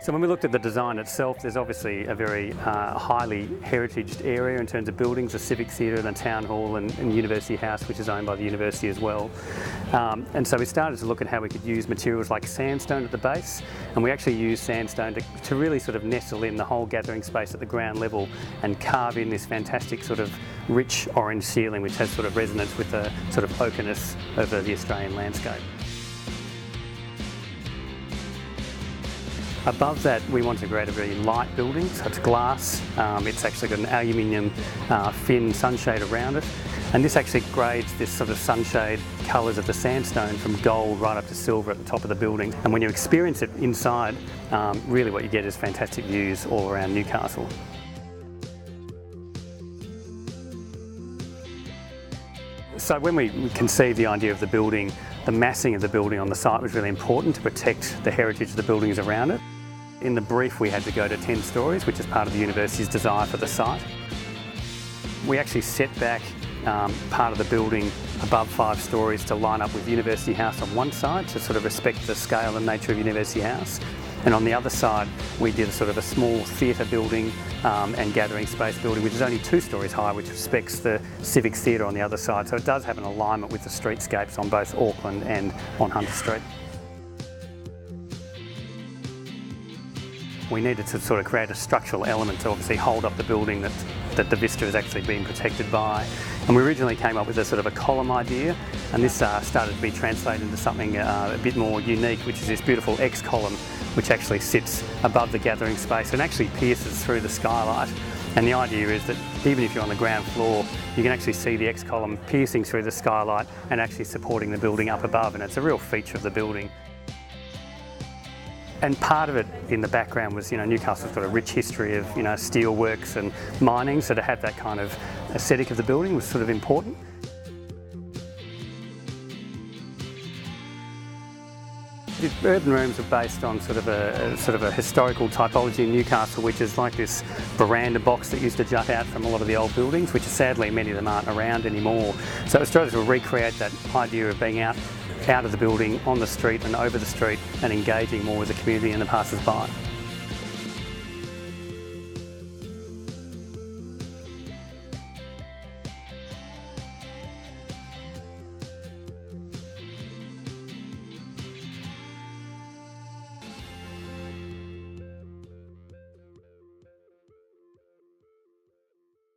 So when we looked at the design itself, there's obviously a very highly heritaged area in terms of buildings, a civic theatre and a town hall and University House, which is owned by the university as well. And so we started to look at how we could use materials like sandstone at the base, and we actually used sandstone to really sort of nestle in the whole gathering space at the ground level and carve in this fantastic sort of rich orange ceiling which has sort of resonance with the sort of oakerness over the Australian landscape. Above that, we want to create a very light building, so it's glass. It's actually got an aluminium fin sunshade around it, and this actually grades this sort of sunshade colours of the sandstone from gold right up to silver at the top of the building. And when you experience it inside, really what you get is fantastic views all around Newcastle. So when we conceived the idea of the building, the massing of the building on the site was really important to protect the heritage of the buildings around it. In the brief, we had to go to 10 stories, which is part of the university's desire for the site. We actually set back part of the building above 5 stories to line up with University House on one side to sort of respect the scale and nature of University House. And on the other side, we did sort of a small theatre building and gathering space building, which is only 2 stories high, which respects the civic theatre on the other side. So it does have an alignment with the streetscapes on both Auckland and on Hunter Street. We needed to sort of create a structural element to obviously hold up the building that the vista is actually being protected by. And we originally came up with a sort of a column idea, and this started to be translated into something a bit more unique, which is this beautiful X column, which actually sits above the gathering space and actually pierces through the skylight. And the idea is that even if you're on the ground floor, you can actually see the X column piercing through the skylight and actually supporting the building up above, and it's a real feature of the building. And part of it in the background was, Newcastle's got a rich history of, steelworks and mining, so to have that kind of aesthetic of the building was sort of important. The urban rooms are based on sort of a historical typology in Newcastle, which is like this veranda box that used to jut out from a lot of the old buildings, which sadly many of them aren't around anymore. So it was trying to recreate that idea of being out of the building, on the street and over the street, and engaging more with the community and the passers-by.